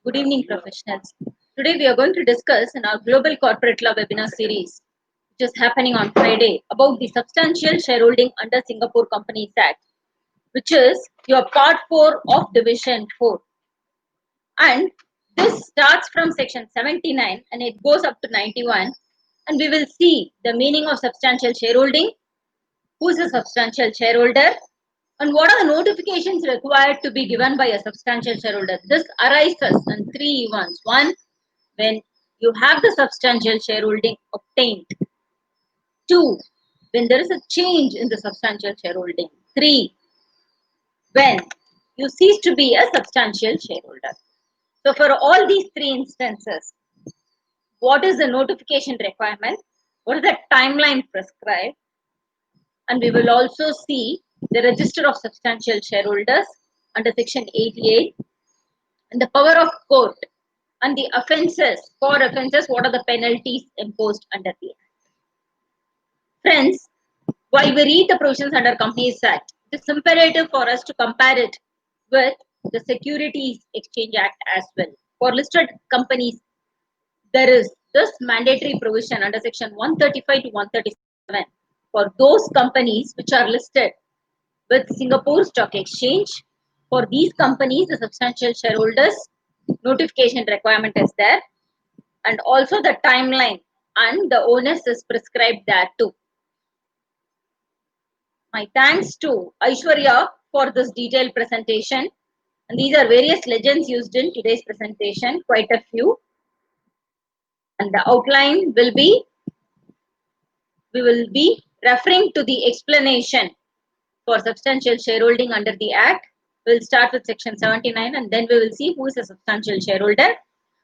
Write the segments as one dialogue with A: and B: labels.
A: Good evening, professionals. Today we are going to discuss in our Global Corporate Law webinar series, which is happening on Friday, about the substantial shareholding under Singapore Companies Act, which is your part 4 of Division 4. And this starts from section 79 and it goes up to 91. And we will see the meaning of substantial shareholding, who is a substantial shareholder, and what are the notifications required to be given by a substantial shareholder. This arises in three events. One, when you have the substantial shareholding obtained. Two, when there is a change in the substantial shareholding. Three, when you cease to be a substantial shareholder. So for all these three instances, what is the notification requirement? What is the timeline prescribed? And we will also see the register of substantial shareholders under section 88 and the power of court and the offences, for offences, what are the penalties imposed under the act. Friends, while we read the provisions under Companies Act, it is imperative for us to compare it with the Securities Exchange Act as well. For listed companies, there is this mandatory provision under section 135 to 137 for those companies which are listed with Singapore Stock Exchange. For these companies, the substantial shareholders notification requirement is there, and also the timeline and the onus is prescribed there too. My thanks to Aishwarya for this detailed presentation. And these are various legends used in today's presentation, quite a few. And the outline will be, we will be referring to the explanation for substantial shareholding under the Act. We'll start with section 79 and then we will see who is a substantial shareholder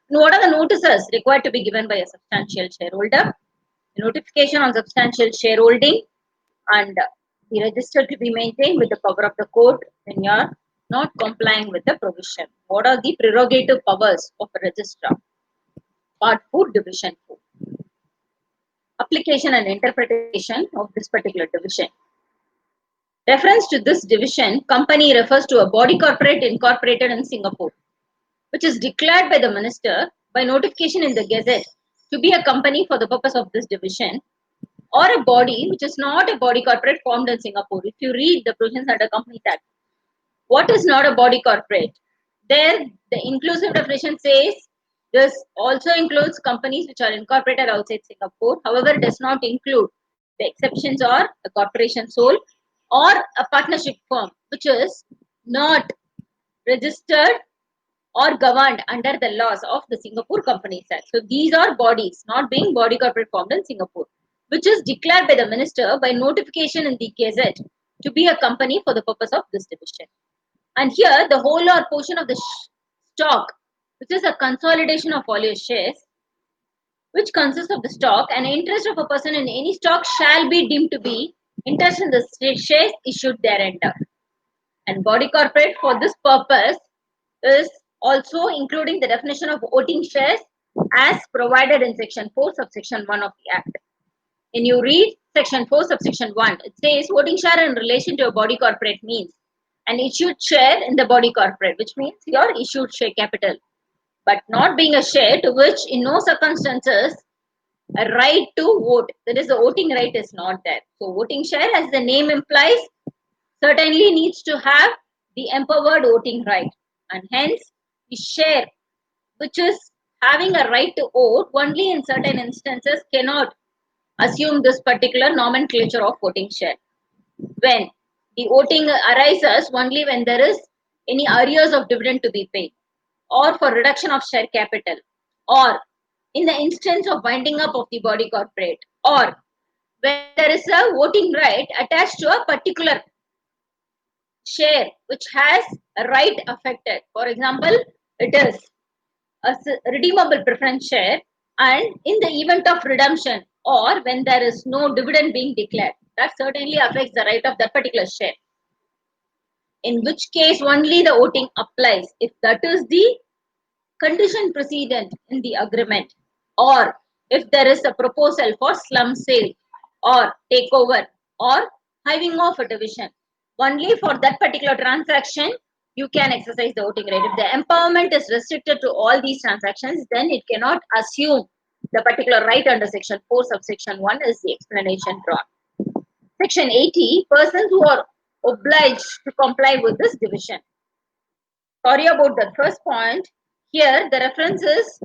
A: and what are the notices required to be given by a substantial shareholder, the notification on substantial shareholding, and the register to be maintained with the power of the court when you are not complying with the provision. What are the prerogative powers of a registrar? Part 4, Division 4. Application and interpretation of this particular division. Reference to this division, company refers to a body corporate incorporated in Singapore, which is declared by the minister by notification in the Gazette to be a company for the purpose of this division, or a body which is not a body corporate formed in Singapore. If you read the provisions under Companies Act, what is not a body corporate? There, the inclusive definition says this also includes companies which are incorporated outside Singapore. However, it does not include the exceptions are a corporation sole or a partnership firm which is not registered or governed under the laws of the Singapore Companies Act. So these are bodies not being body corporate formed in Singapore, which is declared by the minister by notification in the Gazette to be a company for the purpose of this division. And here the whole or portion of the stock, which is a consolidation of all your shares, which consists of the stock, and interest of a person in any stock shall be deemed to be interest in the shares issued thereunder. And body corporate for this purpose is also including the definition of voting shares as provided in section 4 subsection 1 of the Act. When you read section 4 subsection 1, it says voting share in relation to a body corporate means an issued share in the body corporate, which means your issued share capital, but not being a share to which in no circumstances a right to vote, that is the voting right, is not there. So voting share, as the name implies, certainly needs to have the empowered voting right, and hence the share which is having a right to vote only in certain instances cannot assume this particular nomenclature of voting share. When the voting arises only when there is any arrears of dividend to be paid, or for reduction of share capital, or in the instance of winding up of the body corporate, or when there is a voting right attached to a particular share which has a right affected. For example, it is a redeemable preference share, and in the event of redemption or when there is no dividend being declared, that certainly affects the right of that particular share. In which case only the voting applies if that is the condition precedent in the agreement, or if there is a proposal for slum sale or takeover or hiving off a division. Only for that particular transaction you can exercise the voting right. If the empowerment is restricted to all these transactions, then it cannot assume the particular right under section 4 subsection 1 is the explanation drawn. Section 80, persons who are obliged to comply with this division. Sorry about that first point. Here the reference is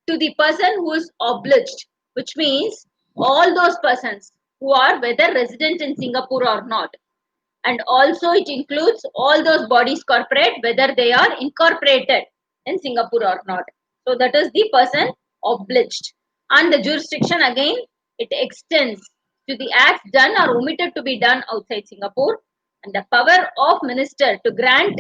A: to the person who is obliged, which means all those persons who are whether resident in Singapore or not. And also it includes all those bodies corporate, whether they are incorporated in Singapore or not. So that is the person obliged. And the jurisdiction again, it extends to the acts done or omitted to be done outside Singapore. And the power of minister to grant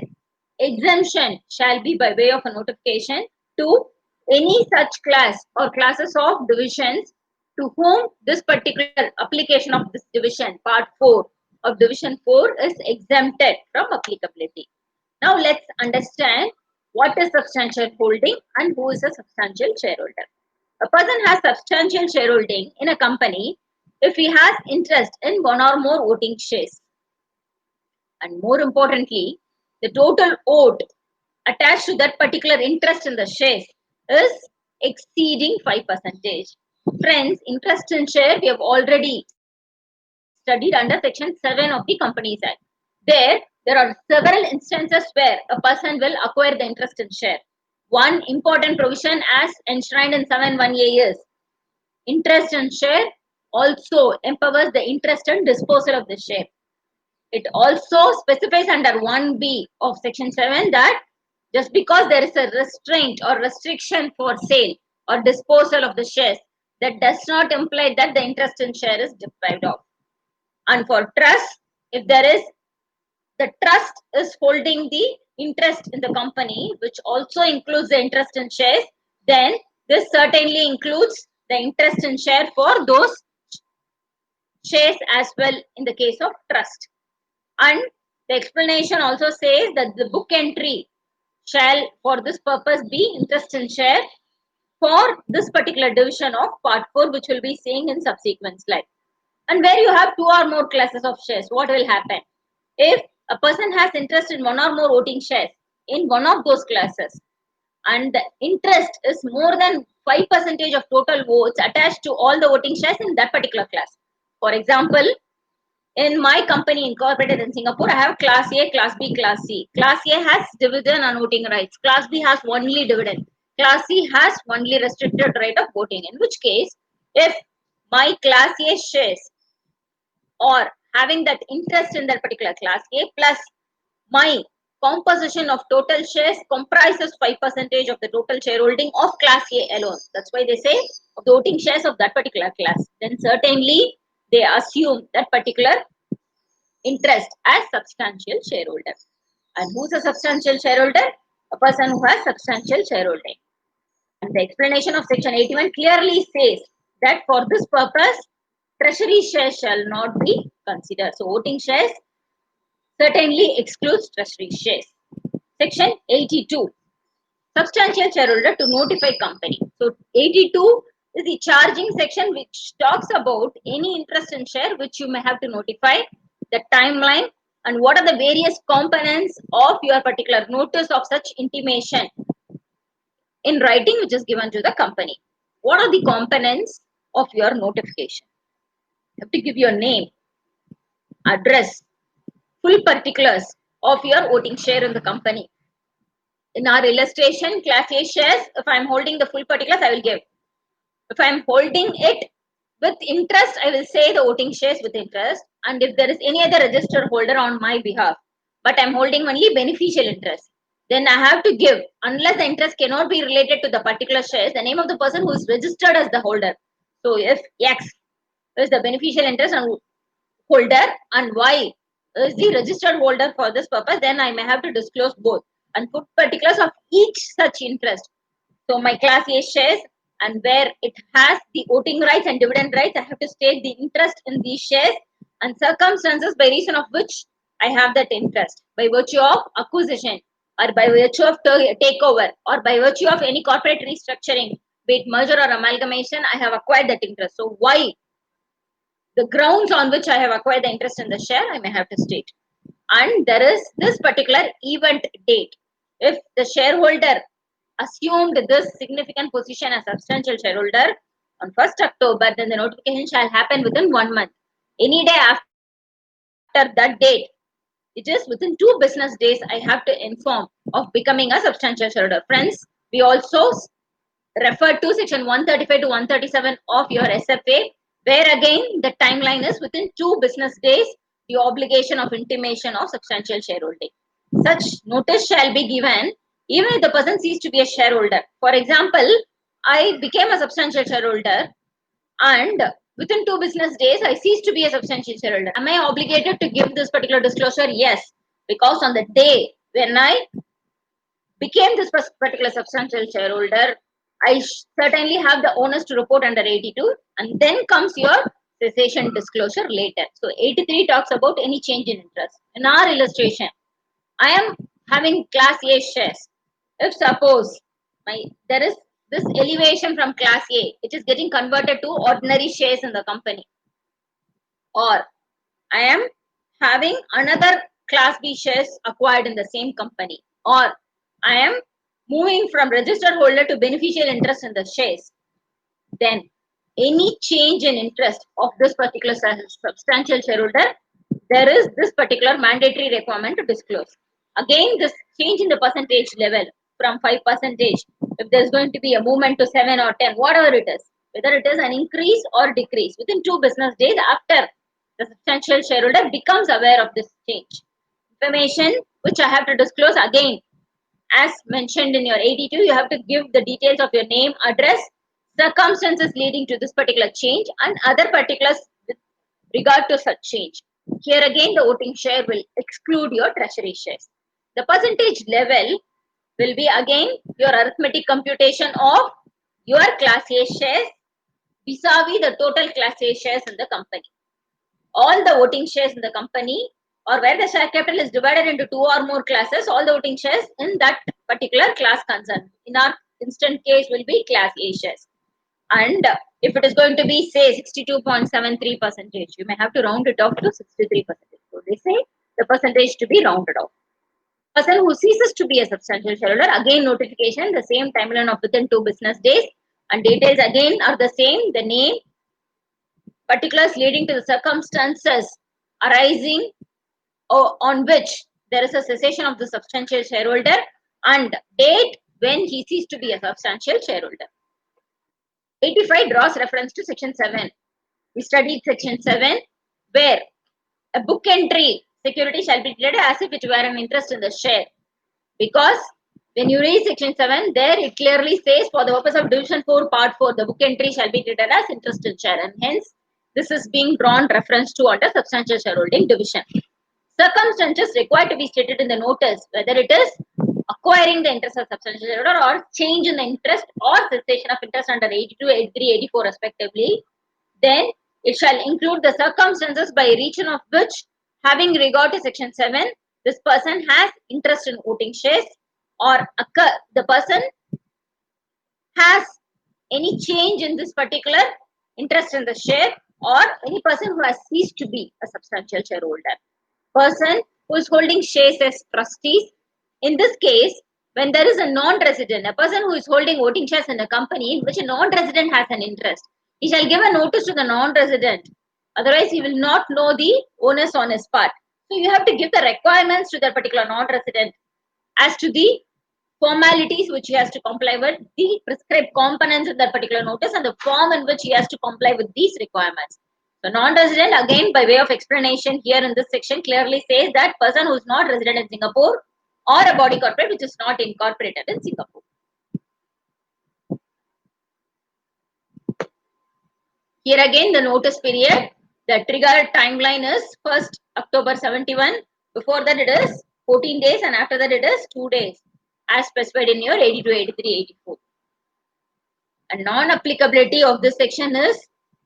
A: exemption shall be by way of a notification to any such class or classes of divisions to whom this particular application of this division, part 4 of division 4 is exempted from applicability. Now let's understand what is substantial holding and who is a substantial shareholder. A person has substantial shareholding in a company if he has interest in one or more voting shares. And more importantly, the total vote attached to that particular interest in the shares is exceeding 5%. Friends, interest in share we have already studied under section 7 of the Companies Act. There are several instances where a person will acquire the interest in share. One important provision as enshrined in 7(1)(a) is interest in share also empowers the interest and disposal of the share. It also specifies under 1B of section 7 that just because there is a restraint or restriction for sale or disposal of the shares, that does not imply that the interest in share is deprived of. And for trust, if there is the trust is holding the interest in the company, which also includes the interest in shares, then this certainly includes the interest in share for those shares as well in the case of trust. And the explanation also says that the book entry shall for this purpose be interest in share for this particular division of part 4, which we'll be seeing in subsequent slide. And where you have 2 or more classes of shares, what will happen? If a person has interest in 1 or more voting shares in one of those classes and the interest is more than 5% of total votes attached to all the voting shares in that particular class. For example, in my company incorporated in Singapore, I have class A, class B, class C. Class A has dividend and voting rights. Class B has only dividend. Class C has only restricted right of voting. In which case, if my class A shares or having that interest in that particular class A plus my composition of total shares comprises 5% of the total shareholding of class A alone. That's why they say of the voting shares of that particular class. Then certainly they assume that particular interest as substantial shareholder. And who's a substantial shareholder? A person who has substantial shareholding. And the explanation of section 81 clearly says that for this purpose, treasury shares shall not be considered. So voting shares certainly excludes treasury shares. Section 82. Substantial shareholder to notify company. So 82 is the charging section which talks about any interest in share which you may have to notify, the timeline, and what are the various components of your particular notice of such intimation in writing which is given to the company. What are the components of your notification? You have to give your name, address, full particulars of your voting share in the company. In our illustration, class A shares, if I am holding the full particulars, I will give. If I am holding it with interest, I will say the voting shares with interest. And if there is any other registered holder on my behalf, but I am holding only beneficial interest, then I have to give, unless the interest cannot be related to the particular shares, the name of the person who is registered as the holder. So if X is the beneficial interest and holder and Y is the registered holder for this purpose, then I may have to disclose both and put particulars of each such interest. So my class A shares, and where it has the voting rights and dividend rights, I have to state the interest in these shares and circumstances by reason of which I have that interest, by virtue of acquisition or by virtue of takeover or by virtue of any corporate restructuring, be it merger or amalgamation, I have acquired that interest. So why? The grounds on which I have acquired the interest in the share, I may have to state. and there is this particular event date. If the shareholder assumed this significant position as substantial shareholder on 1st October, then the notification shall happen within 1 month. Any day after that date, it is within 2 business days I have to inform of becoming a substantial shareholder. Friends, we also refer to section 135 to 137 of your SFA, where again the timeline is within 2 business days, the obligation of intimation of substantial shareholding. Such notice shall be given even if the person ceased to be a shareholder. For example, I became a substantial shareholder and within 2 business days I ceased to be a substantial shareholder. Am I obligated to give this particular disclosure? Yes, because on the day when I became this particular substantial shareholder, I certainly have the onus to report under 82, and then comes your cessation disclosure later. So 83 talks about any change in interest. In our illustration, I am having class A shares. If suppose there is this elevation from class A, it is getting converted to ordinary shares in the company, or I am having another class B shares acquired in the same company, or I am moving from registered holder to beneficial interest in the shares, then any change in interest of this particular substantial shareholder, there is this particular mandatory requirement to disclose. Again, this change in the percentage level from 5%, if there's going to be a movement to 7 or 10, whatever it is, whether it is an increase or decrease, within 2 business days after the substantial shareholder becomes aware of this change. Information which I have to disclose again, as mentioned in your 82, you have to give the details of your name, address, circumstances leading to this particular change, and other particulars with regard to such change. Here again, the voting share will exclude your treasury shares. The percentage level will be again your arithmetic computation of your class A shares vis-a-vis the total class A shares in the company. All the voting shares in the company, or where the share capital is divided into 2 or more classes, all the voting shares in that particular class concerned. In our instant case will be class A shares. And if it is going to be say 62.73%, you may have to round it off to 63%. So they say the percentage to be rounded off. Person who ceases to be a substantial shareholder, again notification, the same timeline of within 2 business days, and details again are the same, the name, particulars leading to the circumstances arising on which there is a cessation of the substantial shareholder, and date when he ceased to be a substantial shareholder. 85 draws reference to section 7. We studied section 7, where a book entry security shall be treated as if it were an interest in the share. Because when you read section 7, there it clearly says for the purpose of division 4 part 4, the book entry shall be treated as interest in share, and hence this is being drawn reference to under substantial shareholding division. Circumstances required to be stated in the notice, whether it is acquiring the interest of substantial shareholder or change in the interest or cessation of interest under 82, 83, 84 respectively, then it shall include the circumstances by reason of which, having regard to section 7, this person has interest in voting shares, or the person has any change in this particular interest in the share, or any person who has ceased to be a substantial shareholder. Person who is holding shares as trustees. In this case, when there is a non-resident, a person who is holding voting shares in a company in which a non-resident has an interest, he shall give a notice to the non-resident. Otherwise, he will not know the onus on his part. So you have to give the requirements to that particular non-resident as to the formalities which he has to comply with, the prescribed components in that particular notice, and the form in which he has to comply with these requirements. So non-resident, again by way of explanation here in this section, clearly says that person who is not resident in Singapore, or a body corporate which is not incorporated in Singapore. Here again the notice period, the trigger timeline is 1st October 71. Before that it is 14 days, and after that it is 2 days as specified in your 82, 83, 84. And non-applicability of this section is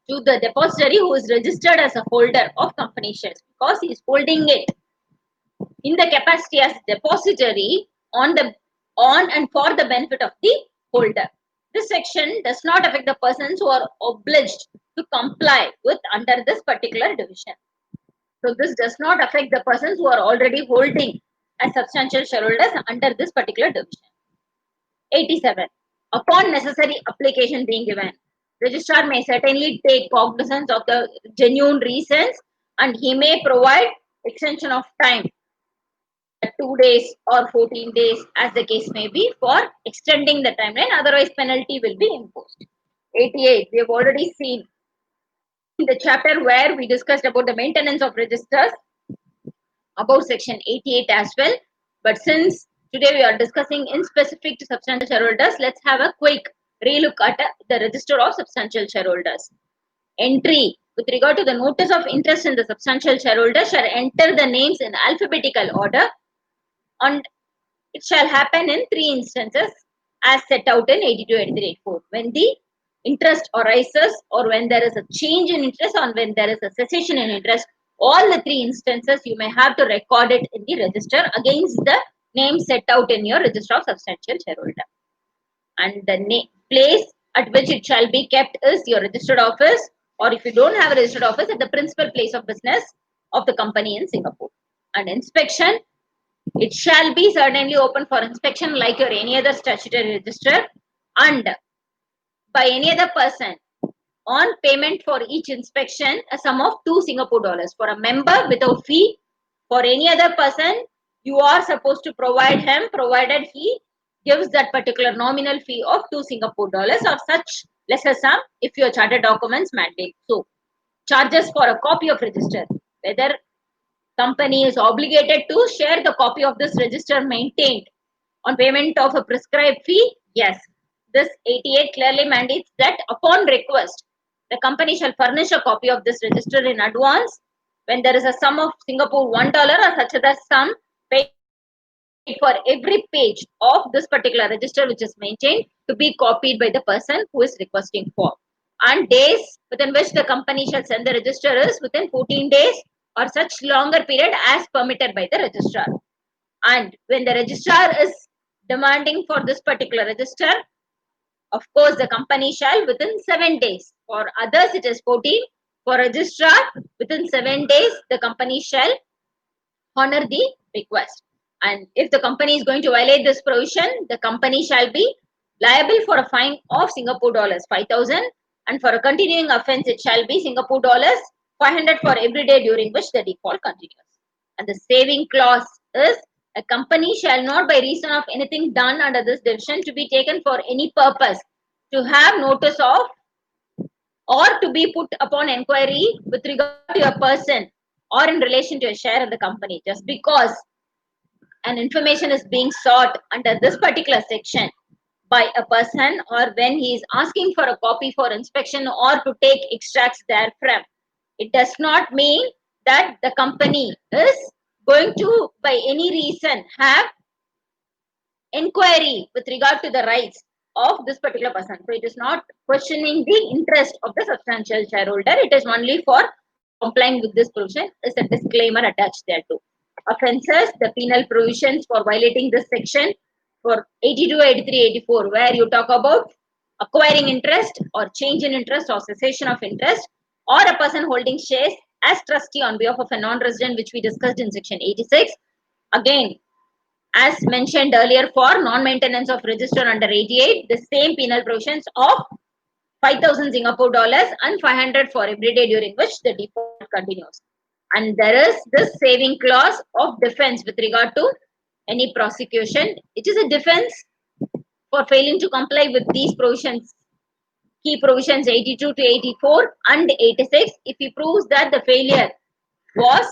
A: to the depository who is registered as a holder of company shares, because he is holding it in the capacity as depository on and for the benefit of the holder. This section does not affect the persons who are obliged to comply with under this particular division. So this does not affect the persons who are already holding as substantial shareholders under this particular division. 87. Upon necessary application being given, registrar may certainly take cognizance of the genuine reasons and he may provide extension of time, 2 days or 14 days as the case may be, for extending the timeline, otherwise penalty will be imposed. 88. We have already seen in the chapter where we discussed about the maintenance of registers about section 88 as well. But since today we are discussing in specific to substantial shareholders, let's have a quick relook at the register of substantial shareholders. Entry with regard to the notice of interest in the substantial shareholders shall enter the names in alphabetical order, and it shall happen in 3 instances as set out in 82, 83, 84. When the interest arises, or when there is a change in interest, or when there is a cessation in interest, all the 3 instances you may have to record it in the register against the name set out in your register of substantial shareholder. And the place at which it shall be kept is your registered office, or if you don't have a registered office, at the principal place of business of the company in Singapore. And inspection, it shall be certainly open for inspection like your any other statutory register, and by any other person on payment for each inspection a sum of 2 Singapore dollars. For a member without fee, for any other person you are supposed to provide him provided he gives that particular nominal fee of 2 Singapore dollars or such lesser sum if your chartered documents mandate. So charges for a copy of register, whether company is obligated to share the copy of this register maintained on payment of a prescribed fee. Yes, this 88 clearly mandates that upon request the company shall furnish a copy of this register in advance when there is a sum of Singapore $1 or such other sum paid for every page of this particular register which is maintained to be copied by the person who is requesting for. And days within which the company shall send the register is within 14 days or such longer period as permitted by the registrar. And when the registrar is demanding for this particular register, of course the company shall within 7 days. For others it is 14. For registrar, within 7 days the company shall honor the request. And if the company is going to violate this provision, the company shall be liable for a fine of Singapore dollars 5,000, and for a continuing offence it shall be Singapore dollars 500 for every day during which the default continues. And the saving clause is a company shall not by reason of anything done under this division to be taken for any purpose to have notice of or to be put upon inquiry with regard to a person or in relation to a share of the company. Just because an information is being sought under this particular section by a person, or when he is asking for a copy for inspection or to take extracts therefrom, it does not mean that the company is going to by any reason have inquiry with regard to the rights of this particular person. So it is not questioning the interest of the substantial shareholder. It is only for complying with this provision is a disclaimer attached thereto. Offences, the penal provisions for violating this section for 82, 83, 84, where you talk about acquiring interest or change in interest or cessation of interest, or a person holding shares as trustee on behalf of a non-resident, which we discussed in section 86. Again, as mentioned earlier, for non-maintenance of register under 88, the same penal provisions of 5,000 Singapore dollars and 500 for every day during which the default continues. And there is this saving clause of defense with regard to any prosecution. It is a defense for failing to comply with these provisions, key provisions 82 to 84 and 86. If he proves that the failure was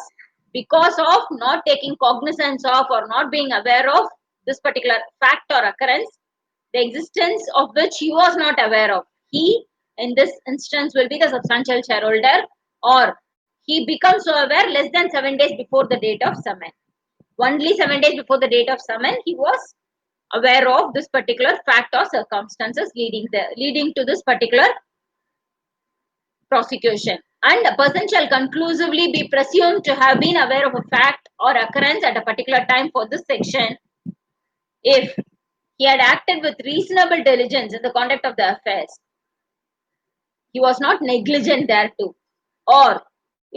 A: because of not taking cognizance of or not being aware of this particular fact or occurrence, the existence of which he was not aware of, he in this instance will be the substantial shareholder, or he becomes so aware less than 7 days before the date of summon. Only 7 days before the date of summon he was aware of this particular fact or circumstances leading to this particular prosecution. And a person shall conclusively be presumed to have been aware of a fact or occurrence at a particular time for this section if he had acted with reasonable diligence in the conduct of the affairs, he was not negligent thereto, or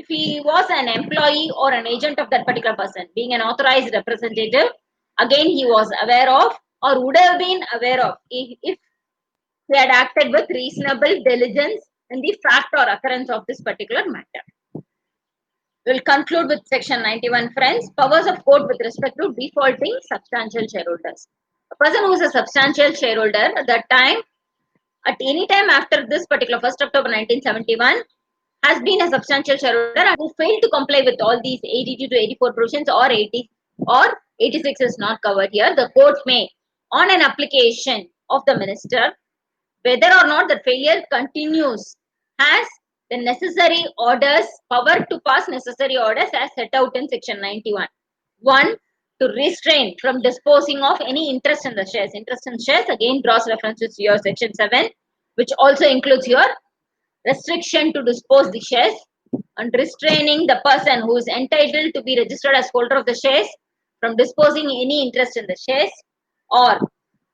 A: if he was an employee or an agent of that particular person, being an authorized representative, again he was aware of or would have been aware of if he had acted with reasonable diligence in the fact or occurrence of this particular matter. We'll conclude with section 91, friends. Powers of court with respect to defaulting substantial shareholders. A person who is a substantial shareholder at that time, at any time after this particular 1st October 1971, has been a substantial shareholder and who failed to comply with all these 82 to 84 provisions or 80 or 86 is not covered here. The court may, on an application of the minister, whether or not the failure continues, has the necessary orders, power to pass necessary orders as set out in section 91. 1. To restrain from disposing of any interest in the shares. Interest in shares again draws references to your section 7, which also includes your restriction to dispose the shares and restraining the person who is entitled to be registered as holder of the shares from disposing any interest in the shares, or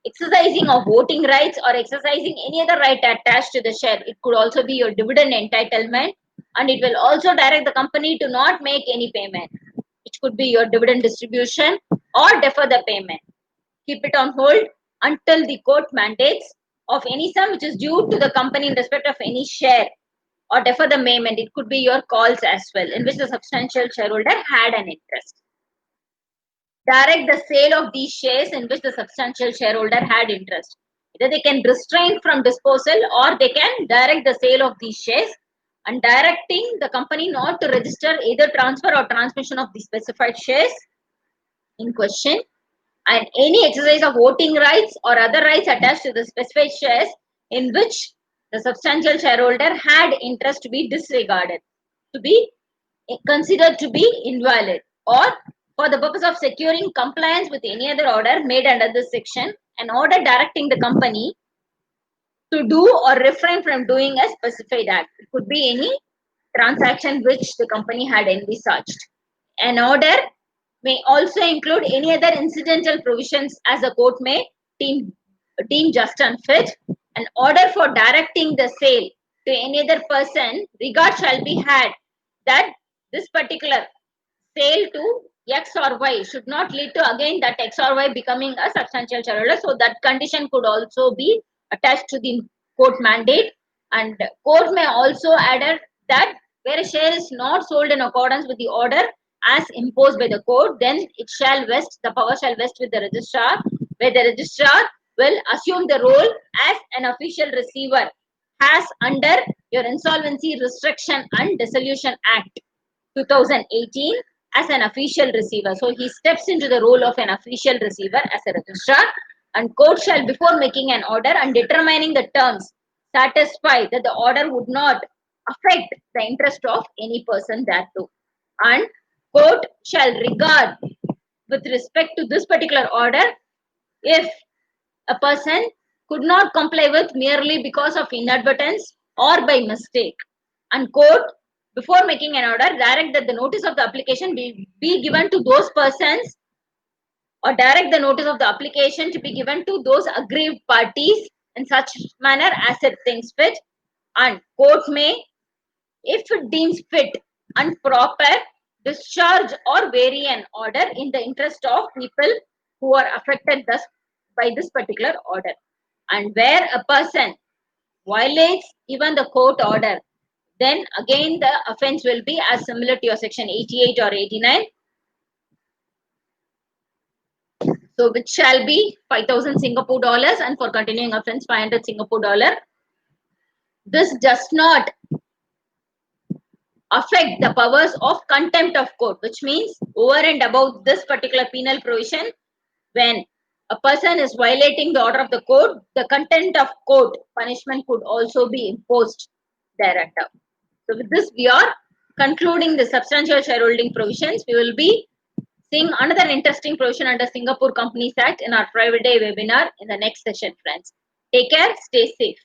A: exercising of voting rights or exercising any other right attached to the share. It could also be your dividend entitlement, and it will also direct the company to not make any payment, which could be your dividend distribution or defer the payment. Keep it on hold until the court mandates of any sum which is due to the company in respect of any share, or defer the payment. It could be your calls as well, in which the substantial shareholder had an interest. Direct the sale of these shares in which the substantial shareholder had interest. Either they can restrain from disposal or they can direct the sale of these shares, and directing the company not to register either transfer or transmission of the specified shares in question, and any exercise of voting rights or other rights attached to the specified shares in which the substantial shareholder had interest to be disregarded, to be considered to be invalid, or for the purpose of securing compliance with any other order made under this section, an order directing the company to do or refrain from doing a specified act. It could be any transaction which the company had envisaged. An order may also include any other incidental provisions as the court may deem just and fit. An order for directing the sale to any other person, regard shall be had that this particular sale to X or Y should not lead to again that X or Y becoming a substantial shareholder. So that condition could also be attached to the court mandate, and court may also add that where a share is not sold in accordance with the order as imposed by the court, then it shall vest, the power shall vest with the registrar, where the registrar will assume the role as an official receiver has under your Insolvency Restriction and Dissolution Act 2018 as an official receiver. So he steps into the role of an official receiver as a registrar, and court shall, before making an order and determining the terms, satisfy that the order would not affect the interest of any person thereto. And court shall regard with respect to this particular order if a person could not comply with merely because of inadvertence or by mistake, and court, before making an order, direct that the notice of the application be given to those persons, or direct the notice of the application to be given to those aggrieved parties in such manner as it thinks fit, and court may, if it deems fit and proper, discharge or vary an order in the interest of people who are affected thus by this particular order. And where a person violates even the court order, then again the offense will be as similar to your section 88 or 89. So which shall be 5,000 Singapore dollars, and for continuing offense 500 Singapore dollar. This does not affect the powers of contempt of court, which means over and above this particular penal provision, when a person is violating the order of the court, the contempt of court punishment could also be imposed thereafter. So with this, we are concluding the substantial shareholding provisions. We will be seeing another interesting provision under Singapore Companies Act in our Private Day webinar in the next session, friends. Take care, stay safe.